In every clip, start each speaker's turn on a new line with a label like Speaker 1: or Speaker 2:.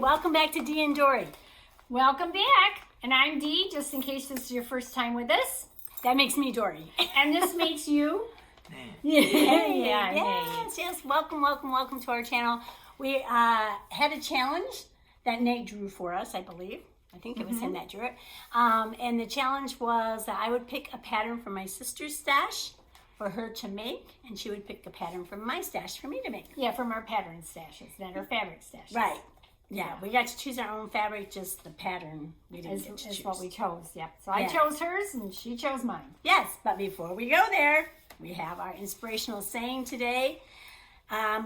Speaker 1: welcome back to Dee and Dory.
Speaker 2: Welcome back. And I'm Dee, just in case this is your first time with us.
Speaker 1: That makes me Dory.
Speaker 2: And this makes you...
Speaker 1: Yes. Welcome to our channel. We had a challenge that Nate drew for us, I believe. I think it was him that drew it. And the challenge was that I would pick a pattern from my sister's stash for her to make, and she would pick a pattern from my stash for me to make.
Speaker 2: Yeah, from our pattern stashes, not our fabric stashes.
Speaker 1: Right. Yeah, we got to choose our own fabric, just the pattern we didn't get to choose.
Speaker 2: Is what we chose, yeah. So I chose hers, and she chose mine.
Speaker 1: Yes, but before we go there, we have our inspirational saying today.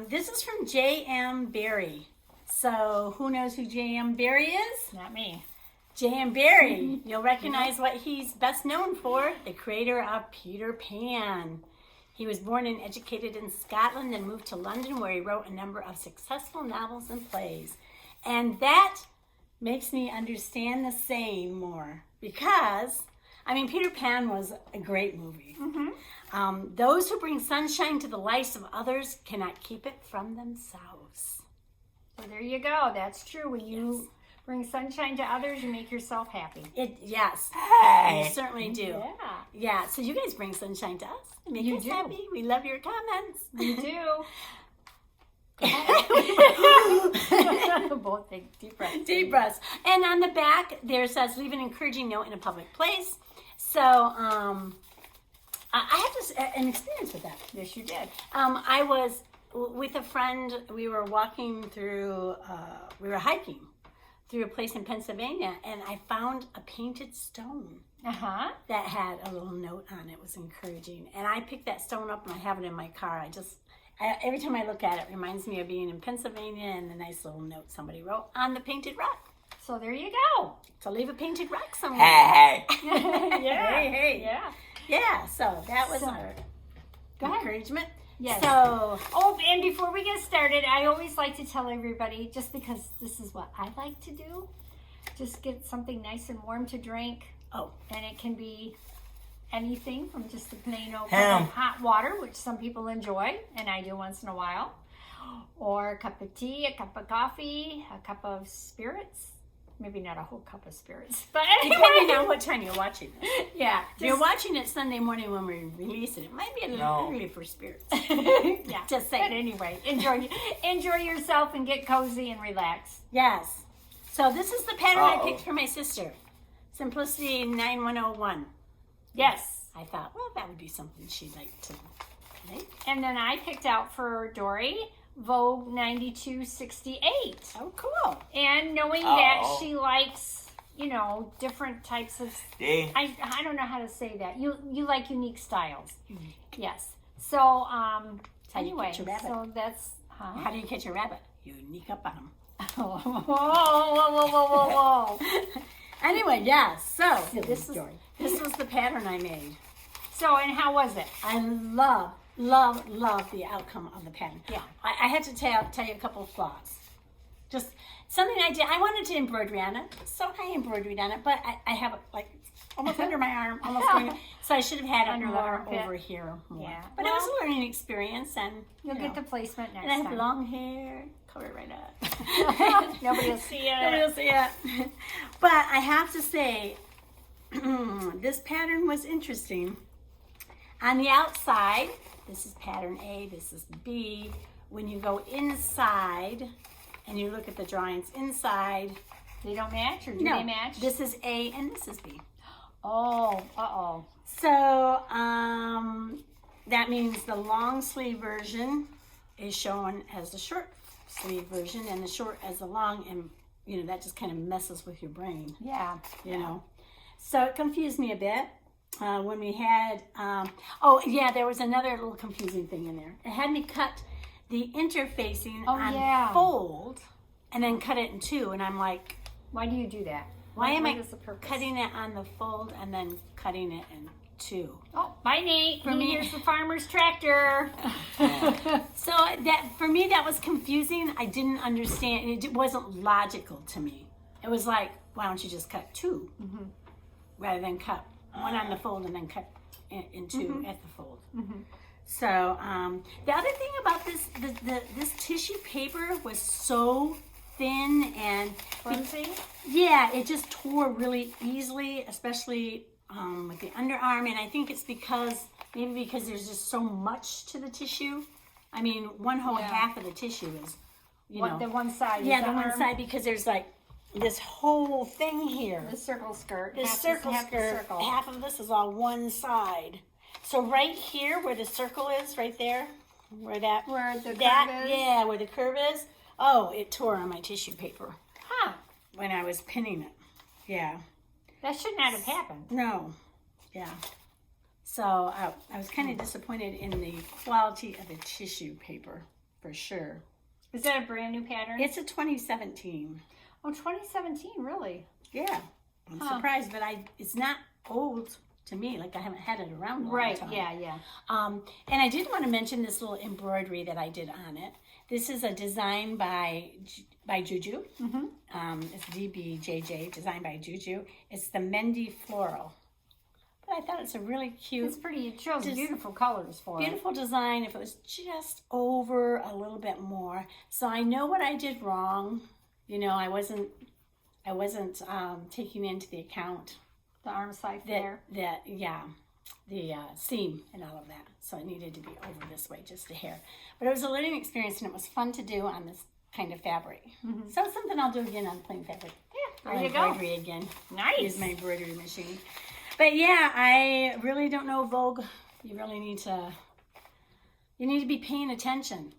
Speaker 1: This is from J.M. Barrie. So who knows who J.M. Barrie is?
Speaker 2: Not me.
Speaker 1: J.M. Barrie. You'll recognize what he's best known for, the creator of Peter Pan. He was born and educated in Scotland and moved to London, where he wrote a number of successful novels and plays. And that makes me understand the saying more because, Peter Pan was a great movie. Those who bring sunshine to the lives of others cannot keep it from themselves.
Speaker 2: So there you go. That's true. When you bring sunshine to others, you make yourself happy.
Speaker 1: Yes,
Speaker 3: Hey.
Speaker 1: you certainly do. Yeah. So you guys bring sunshine to us. Make us happy. We love your comments.
Speaker 2: You do. Both take deep breaths.
Speaker 1: Deep breaths. And on the back, there says, leave an encouraging note in a public place. So, I had an experience with that.
Speaker 2: Yes, you did.
Speaker 1: I was with a friend. We were walking through, we were hiking through a place in Pennsylvania, and I found a painted stone that had a little note on it. It was encouraging. And I picked that stone up, and I have it in my car. Every time I look at it, it reminds me of being in Pennsylvania and the nice little note somebody wrote on the painted rock.
Speaker 2: So there you go.
Speaker 1: So leave a painted rock somewhere.
Speaker 3: Hey.
Speaker 1: Hey.
Speaker 2: Yeah.
Speaker 1: Yeah, so that was our encouragement.
Speaker 2: Yes.
Speaker 1: So,
Speaker 2: and before we get started, I always like to tell everybody, just because this is what I like to do, just get something nice and warm to drink. And it can be anything from just a plain old cup of hot water, which some people enjoy, and I do once in a while, or a cup of tea, a cup of coffee, a cup of spirits. Maybe not a whole cup of spirits, but anyway.
Speaker 1: Depending on what time you're watching this.
Speaker 2: Yeah.
Speaker 1: If you're watching it Sunday morning when we release it, it might be a little early for spirits.
Speaker 2: Yeah.
Speaker 1: Just saying.
Speaker 2: But anyway, enjoy yourself and get cozy and relax.
Speaker 1: Yes. So this is the pattern I picked for my sister. Simplicity 9101.
Speaker 2: Yes.
Speaker 1: I thought, well, that would be something she'd like to make.
Speaker 2: And then I picked out for Dory Vogue 9268.
Speaker 1: Oh, cool.
Speaker 2: And knowing that she likes, different types of... I don't know how to say that. You like unique styles. Yes. So, anyway, so that's...
Speaker 1: How do you catch a rabbit? You sneak up on him.
Speaker 2: Whoa.
Speaker 1: Anyway, so this was the pattern I made.
Speaker 2: So, and how was it?
Speaker 1: I love the outcome of the pattern.
Speaker 2: Yeah.
Speaker 1: I had to tell you a couple of flaws. Just something I did. I wanted to embroider on it, so I embroidered on it, but I have it like almost under my arm, almost going, so I should have had it
Speaker 2: Under the
Speaker 1: more
Speaker 2: armpit.
Speaker 1: over here more.
Speaker 2: Yeah.
Speaker 1: But it was a learning experience, and
Speaker 2: You'll get the placement next
Speaker 1: and I have
Speaker 2: time.
Speaker 1: long hair, cover it right up.
Speaker 2: Nobody will see it.
Speaker 1: Nobody will see it. But I have to say, this pattern was interesting. On the outside, this is pattern A, this is B. When you go inside and you look at the drawings inside,
Speaker 2: They don't match, or do they match?
Speaker 1: This is A and this is B.
Speaker 2: Oh,
Speaker 1: So that means the long sleeve version is shown as the short sleeve version and the short as the long, and that just kind of messes with your brain.
Speaker 2: Yeah.
Speaker 1: So it confused me a bit. When we had, there was another little confusing thing in there. It had me cut the interfacing on fold and then cut it in two. And I'm like,
Speaker 2: why do you do that?
Speaker 1: Why am I
Speaker 2: is the purpose?
Speaker 1: cutting it on the fold and then cutting it in two?
Speaker 2: Oh, bye, Nate. Here's the farmer's tractor.
Speaker 1: So for me, that was confusing. I didn't understand. It wasn't logical to me. It was like, why don't you just cut two rather than cut one on the fold and then cut in two at the fold. So the other thing about this tissue paper was so thin and
Speaker 2: Flimsy?
Speaker 1: yeah, it just tore really easily, especially with the underarm. And I think it's maybe because there's just so much to the tissue. I mean, one whole half of the tissue is, you know.
Speaker 2: The one side.
Speaker 1: Yeah, the one side, because there's like this whole thing here.
Speaker 2: The circle skirt.
Speaker 1: This circle skirt. Half of this is all one side. So right here, where the circle is, right there, where the curve is? Yeah, where the curve is. Oh, it tore on my tissue paper.
Speaker 2: Huh.
Speaker 1: When I was pinning it. Yeah.
Speaker 2: That should not have happened.
Speaker 1: No. Yeah. So I was kind of disappointed in the quality of the tissue paper, for sure.
Speaker 2: Is that a brand new pattern?
Speaker 1: It's a 2017.
Speaker 2: Oh, 2017, really?
Speaker 1: Yeah. I'm surprised, but it's not old to me. Like, I haven't had it around a long time.
Speaker 2: Yeah.
Speaker 1: And I did want to mention this little embroidery that I did on it. This is a design by Juju. It's DBJJ, designed by Juju. It's the Mendy Floral. But I thought it's a really cute.
Speaker 2: It's pretty. It shows beautiful colors for
Speaker 1: beautiful design. If it was just over a little bit more. So I know what I did wrong. You know, I wasn't taking into the account
Speaker 2: the arm side there.
Speaker 1: The seam and all of that. So it needed to be over this way, just a hair. But it was a learning experience, and it was fun to do on this kind of fabric. So it's something I'll do again on plain fabric.
Speaker 2: Yeah, there you go.
Speaker 1: Embroidery again.
Speaker 2: Nice.
Speaker 1: Use my embroidery machine. But yeah, I really don't know Vogue. You really need to be paying attention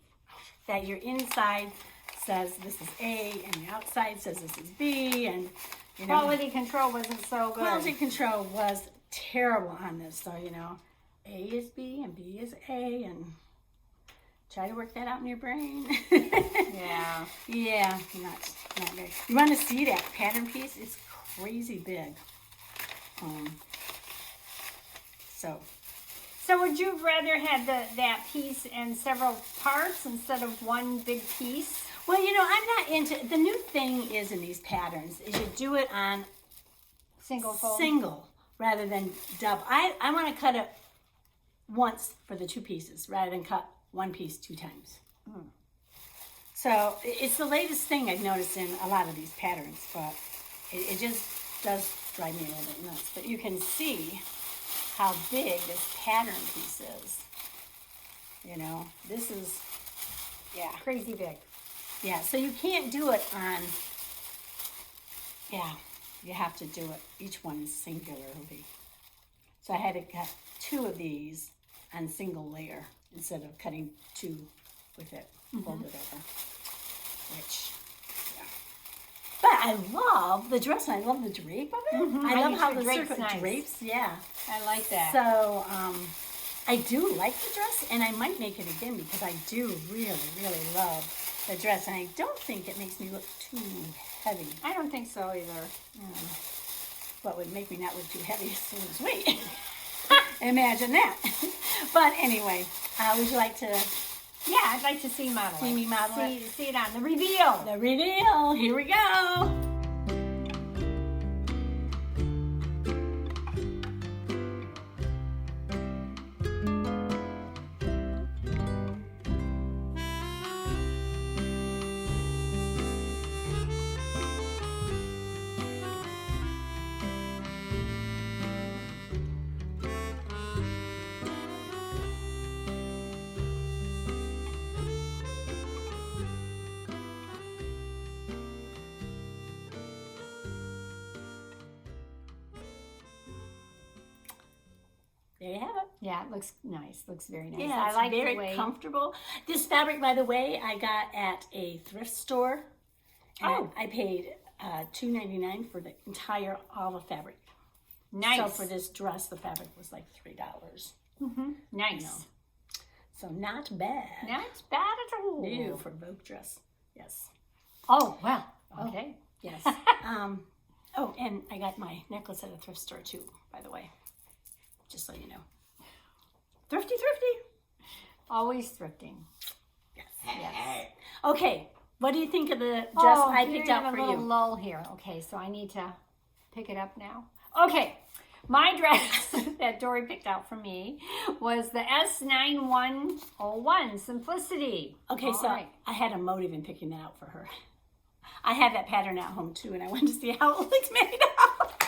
Speaker 1: that your inside says this is A and the outside says this is B, and you know,
Speaker 2: quality control wasn't so good.
Speaker 1: Quality control was terrible on this. So, you know, A is B and B is A, and try to work that out in your brain.
Speaker 2: Yeah.
Speaker 1: Yeah, not very. You want to see that pattern piece? It's crazy big.
Speaker 2: So would you rather have that piece in several parts instead of one big piece?
Speaker 1: Well, you know, I'm not into, the new thing is in these patterns is you do it on single rather than double. I want to cut it once for the two pieces rather than cut one piece two times. So it's the latest thing I've noticed in a lot of these patterns, but it just does drive me a little bit nuts. But you can see how big this pattern piece is. You know, this is, yeah.
Speaker 2: Crazy big.
Speaker 1: Yeah, so you can't do it on, you have to do it, each one is singularly. So I had to cut two of these on single layer instead of cutting two with it folded over, which, yeah. But I love the dress, and I love the drape of it. I love how the circle drapes, yeah.
Speaker 2: I like that.
Speaker 1: So, I do like the dress, and I might make it again because I do really, really love the dress, and I don't think it makes me look too heavy.
Speaker 2: I don't think so either.
Speaker 1: What would make me not look too heavy is to lose weight. Imagine that. But anyway, would you like to?
Speaker 2: Yeah, I'd like to see model.
Speaker 1: See me model it.
Speaker 2: See it on the reveal.
Speaker 1: The reveal. Here we go. There you have it.
Speaker 2: Yeah, it looks nice. Looks very nice.
Speaker 1: Yeah,
Speaker 2: I like
Speaker 1: very
Speaker 2: the way.
Speaker 1: comfortable. This fabric, by the way, I got at a thrift store. And I paid $2.99 for the entire all the fabric.
Speaker 2: Nice.
Speaker 1: So for this dress, the fabric was like $3.
Speaker 2: Nice.
Speaker 1: You know. So not bad.
Speaker 2: Not bad at all.
Speaker 1: New for Vogue dress. Yes.
Speaker 2: Oh, well. Okay.
Speaker 1: Yes. Oh, and I got my necklace at a thrift store too, by the way. Just so you know. Thrifty.
Speaker 2: Always thrifting.
Speaker 1: Yes.
Speaker 2: Yes.
Speaker 1: Okay. What do you think of the dress I picked out for
Speaker 2: you? A little
Speaker 1: you?
Speaker 2: lull here. Okay, so I need to pick it up now. Okay. My dress that Dory picked out for me was the S9101 Simplicity.
Speaker 1: Okay,
Speaker 2: All
Speaker 1: so
Speaker 2: right.
Speaker 1: I had a motive in picking that out for her. I have that pattern at home too, and I wanted to see how it looks made out.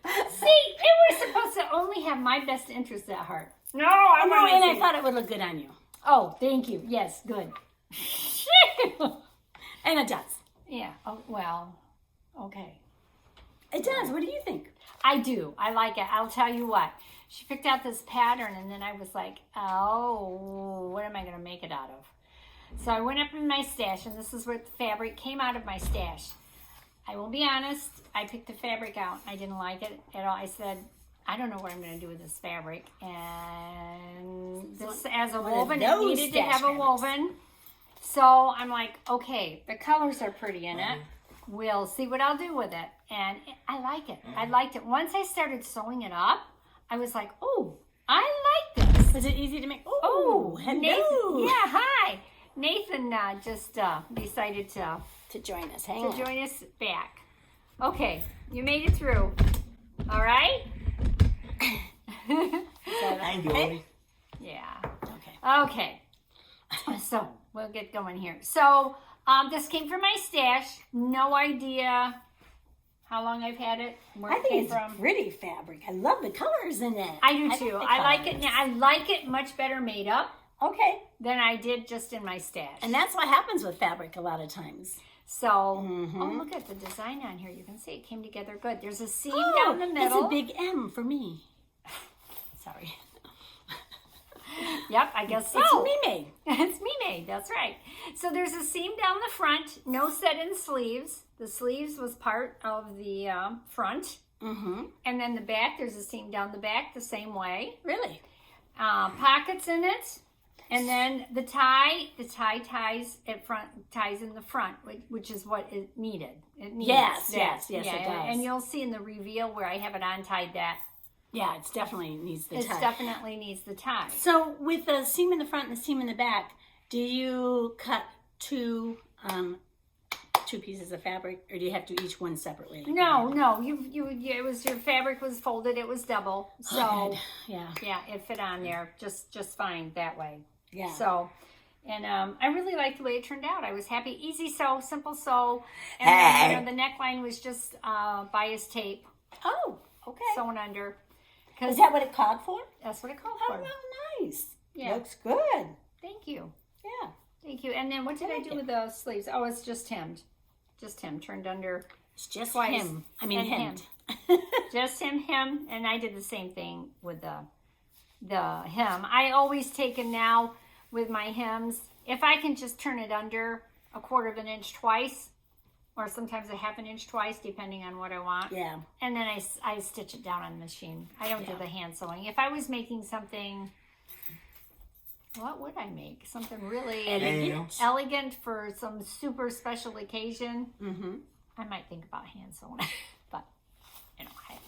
Speaker 2: See, it was supposed to only have my best interest at heart. No,
Speaker 1: and I thought it would look good on you.
Speaker 2: Oh, thank you. Yes, good.
Speaker 1: And it does.
Speaker 2: Yeah. Oh, well, okay.
Speaker 1: It does. What do you think?
Speaker 2: I do. I like it. I'll tell you what. She picked out this pattern, and then I was like, oh, what am I going to make it out of? So I went up in my stash, and this is where the fabric came out of my stash. I will be honest, I picked the fabric out. I didn't like it at all. I said, I don't know what I'm going to do with this fabric. And this, as a woven, it needed to have a woven. So I'm like, okay, the colors are pretty in it. We'll see what I'll do with it. And I like it. I liked it. Once I started sewing it up, I was like, oh, I like this.
Speaker 1: Was it easy to make?
Speaker 2: Oh,
Speaker 1: hello.
Speaker 2: Nathan, yeah, hi. Nathan just decided to
Speaker 1: join us.
Speaker 2: Join us back. Okay, you made it through. All right?
Speaker 3: Thank you, Dory.
Speaker 2: Yeah.
Speaker 1: Okay.
Speaker 2: Okay. So we'll get going here. So this came from my stash. No idea how long I've had it. Where
Speaker 1: I
Speaker 2: it
Speaker 1: think
Speaker 2: came
Speaker 1: it's
Speaker 2: from.
Speaker 1: pretty fabric. I love the colors in it.
Speaker 2: I do too. I like it. I like it much better made up
Speaker 1: Okay.
Speaker 2: than I did just in my stash.
Speaker 1: And that's what happens with fabric a lot of times.
Speaker 2: So, oh, look at the design on here. You can see it came together good. There's a seam down the middle.
Speaker 1: It's a big M for me. Sorry.
Speaker 2: Yep, I guess so.
Speaker 1: It's me made.
Speaker 2: It's me made, that's right. So there's a seam down the front, no set-in sleeves. The sleeves was part of the front.
Speaker 1: Mm-hmm.
Speaker 2: And then the back, there's a seam down the back the same way.
Speaker 1: Really?
Speaker 2: Pockets in it. And then the tie ties in the front, which is what it needed. It needs
Speaker 1: Yes,
Speaker 2: that.
Speaker 1: it does.
Speaker 2: And you'll see in the reveal where I have it untied that.
Speaker 1: Yeah, it definitely needs the tie.
Speaker 2: It definitely needs the tie.
Speaker 1: So with the seam in the front and the seam in the back, do you cut two pieces of fabric, or do you have to each one separately?
Speaker 2: No. It was your fabric was folded. It was double. So
Speaker 1: yeah,
Speaker 2: it fit on there just fine that way.
Speaker 1: Yeah.
Speaker 2: So, and I really liked the way it turned out. I was happy. Easy sew, simple sew, and then, the neckline was just bias tape.
Speaker 1: Oh, okay.
Speaker 2: Sewn under.
Speaker 1: Is that what it called for?
Speaker 2: That's what it called
Speaker 1: Oh,
Speaker 2: for.
Speaker 1: well, nice.
Speaker 2: Yeah.
Speaker 1: Looks good.
Speaker 2: Thank you.
Speaker 1: Yeah.
Speaker 2: Thank you. And then what did I do with the sleeves? Oh, it's just hemmed. Just hemmed. Turned under.
Speaker 1: It's just
Speaker 2: twice.
Speaker 1: him. I mean,
Speaker 2: And
Speaker 1: him.
Speaker 2: Just hem. And I did the same thing with the hem. I always take it now with my hems. If I can just turn it under 1/4 of an inch twice, or sometimes 1/2 inch twice, depending on what I want.
Speaker 1: Yeah.
Speaker 2: And then I stitch it down on the machine. I don't do the hand sewing. If I was making something, what would I make? Something really elegant for some super special occasion.
Speaker 1: Mm-hmm.
Speaker 2: I might think about hand sewing, but hey.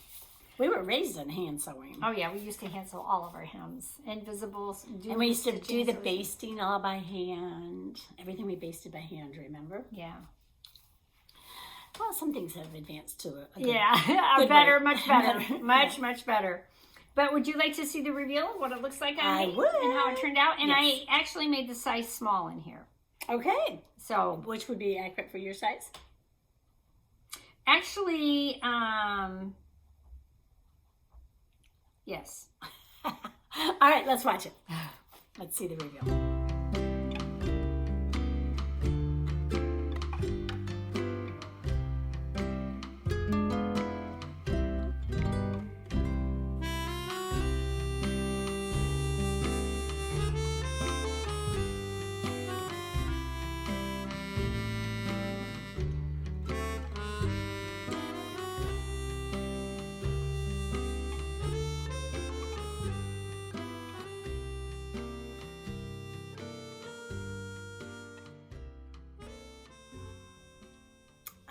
Speaker 1: We were raised in hand sewing.
Speaker 2: Oh yeah, we used to hand sew all of our hems, invisibles.
Speaker 1: And we used to do the basting all by hand. Everything we basted by hand, remember?
Speaker 2: Yeah.
Speaker 1: Well, some things have advanced to it.
Speaker 2: Better, much better. Much better. But would you like to see the reveal of what it looks like on
Speaker 1: I
Speaker 2: me?
Speaker 1: would.
Speaker 2: And how it turned out? And
Speaker 1: Yes.
Speaker 2: I actually made the size small in here.
Speaker 1: Okay.
Speaker 2: So,
Speaker 1: Which would be accurate for your size?
Speaker 2: actually, yes.
Speaker 1: All right, let's watch it. Let's see the reveal.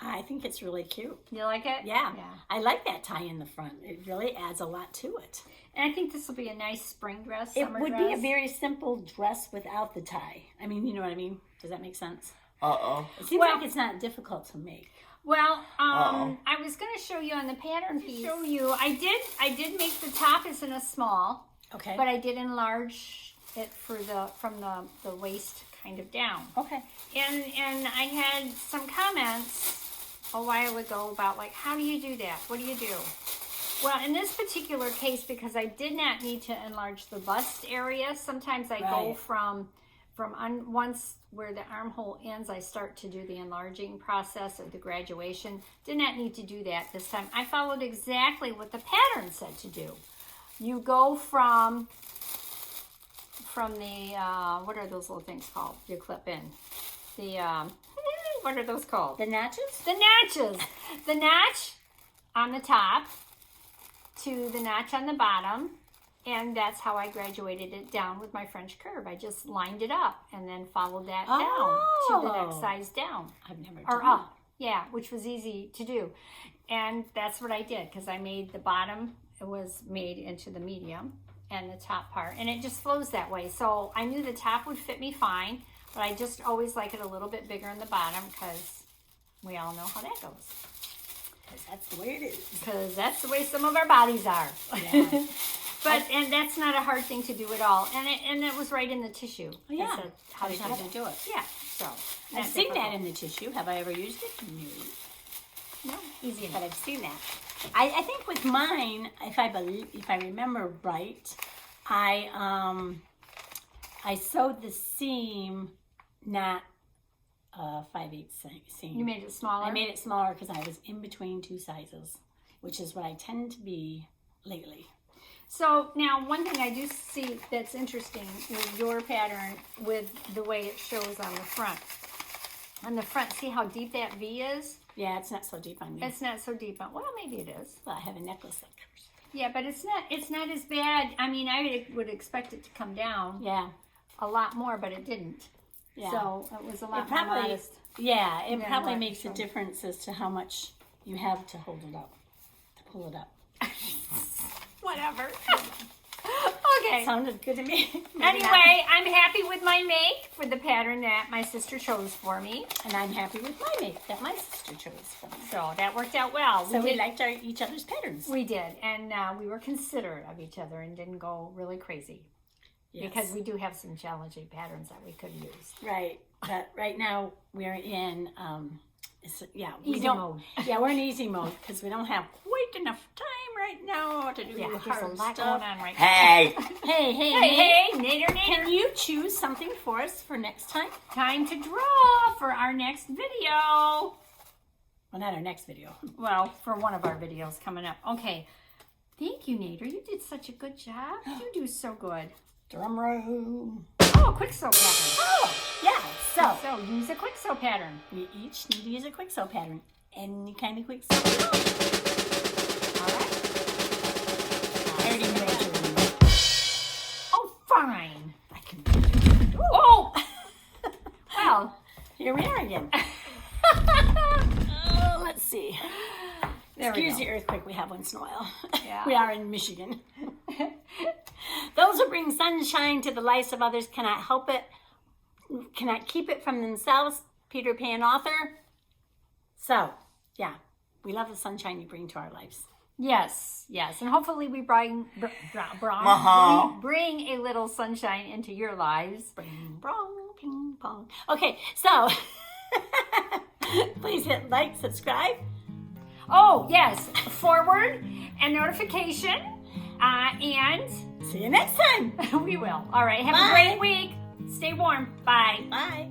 Speaker 1: I think it's really cute.
Speaker 2: You like it?
Speaker 1: Yeah. I like that tie in the front. It really adds a lot to it.
Speaker 2: And I think this will be a nice spring dress,
Speaker 1: It
Speaker 2: summer
Speaker 1: would
Speaker 2: dress.
Speaker 1: be a very simple dress without the tie. I mean, you know what I mean? Does that make sense? It seems like it's not difficult to make.
Speaker 2: Well, I was going to show you on the pattern piece. I did make the top is in a small.
Speaker 1: Okay.
Speaker 2: But I did enlarge it from the waist kind of down.
Speaker 1: Okay.
Speaker 2: And I had some comments a while ago about like, how do you do that? What do you do? Well, in this particular case, because I did not need to enlarge the bust area, sometimes I go from once where the armhole ends, I start to do the enlarging process of the graduation. Did not need to do that this time. I followed exactly what the pattern said to do. You go from the, what are those little things called? You clip in. The, what are those called?
Speaker 1: The notches?
Speaker 2: The notches. The notch on the top to the notch on the bottom. And that's how I graduated it down with my French curve. I just lined it up and then followed that down to the next size down.
Speaker 1: I've never
Speaker 2: or
Speaker 1: done
Speaker 2: up. Yeah, which was easy to do. And that's what I did because I made the bottom, it was made into the medium and the top part. And it just flows that way. So I knew the top would fit me fine, but I just always like it a little bit bigger in the bottom because we all know how that goes.
Speaker 1: Because that's the way it is.
Speaker 2: Because that's the way some of our bodies are.
Speaker 1: Yeah.
Speaker 2: And that's not a hard thing to do at all. And it was right in the tissue.
Speaker 1: Oh, yeah.
Speaker 2: Said how to
Speaker 1: do it.
Speaker 2: Yeah. So
Speaker 1: I've seen that in the tissue. Have I ever used it?
Speaker 2: No. Easy enough.
Speaker 1: But I've seen that. I think with mine, if I remember right, I sewed the seam, not 5/8 seam.
Speaker 2: You made it smaller?
Speaker 1: I made it smaller because I was in between two sizes, which is what I tend to be lately.
Speaker 2: So now one thing I do see that's interesting with your pattern with the way it shows on the front. On the front, see how deep that V is?
Speaker 1: Yeah, it's not so deep on me.
Speaker 2: It's not so deep on, well, maybe it is.
Speaker 1: Well, I have a necklace that covers it.
Speaker 2: Yeah, but it's not as bad. I mean, I would expect it to come down a lot more, but it didn't.
Speaker 1: Yeah.
Speaker 2: So it was a lot more modest.
Speaker 1: Yeah, it probably makes a difference as to how much you have to hold it up, to pull it up.
Speaker 2: Whatever. Okay.
Speaker 1: Sounded good to me.
Speaker 2: Anyway, I'm happy with my make for the pattern that my sister chose for me.
Speaker 1: And I'm happy with my make that my sister chose for me.
Speaker 2: So that worked out well.
Speaker 1: So we liked each other's patterns.
Speaker 2: We did. And we were considerate of each other and didn't go really crazy. Yes. Because we do have some challenging patterns that we could use.
Speaker 1: Right. But right now we're in,
Speaker 2: easy mode.
Speaker 1: Yeah, we're in easy mode because we don't have quite enough time right now to do the hard
Speaker 2: there's a lot
Speaker 1: stuff.
Speaker 2: going on right
Speaker 1: Hey.
Speaker 2: now.
Speaker 1: Hey,
Speaker 2: Nader.
Speaker 1: Can you choose something for us for next time?
Speaker 2: Time to draw for our next video.
Speaker 1: Well, not our next video.
Speaker 2: Well, for one of our videos coming up. Okay. Thank you, Nader. You did such a good job. You do so good.
Speaker 1: Drum roll.
Speaker 2: Oh, quick sew pattern.
Speaker 1: Oh, yeah. So
Speaker 2: use a quick sew pattern.
Speaker 1: We each need to use a quick sew pattern. Any kind of quick sew.
Speaker 2: All right.
Speaker 1: I already measured.
Speaker 2: Oh, fine.
Speaker 1: I can.
Speaker 2: Oh. Well,
Speaker 1: here we are again. Let's see. Excuse the earthquake we have once in a while.
Speaker 2: Yeah.
Speaker 1: We are in Michigan. Those who bring sunshine to the lives of others cannot keep it from themselves. Peter Pan author. So, yeah, we love the sunshine you bring to our lives.
Speaker 2: Yes, and hopefully we bring a little sunshine into your lives.
Speaker 1: Bring, brong, ping, pong. Okay, so please hit like, subscribe.
Speaker 2: Oh, yes, forward and notification, and
Speaker 1: see you next time.
Speaker 2: We will. All right, have a great week. Stay warm. Bye.
Speaker 1: Bye.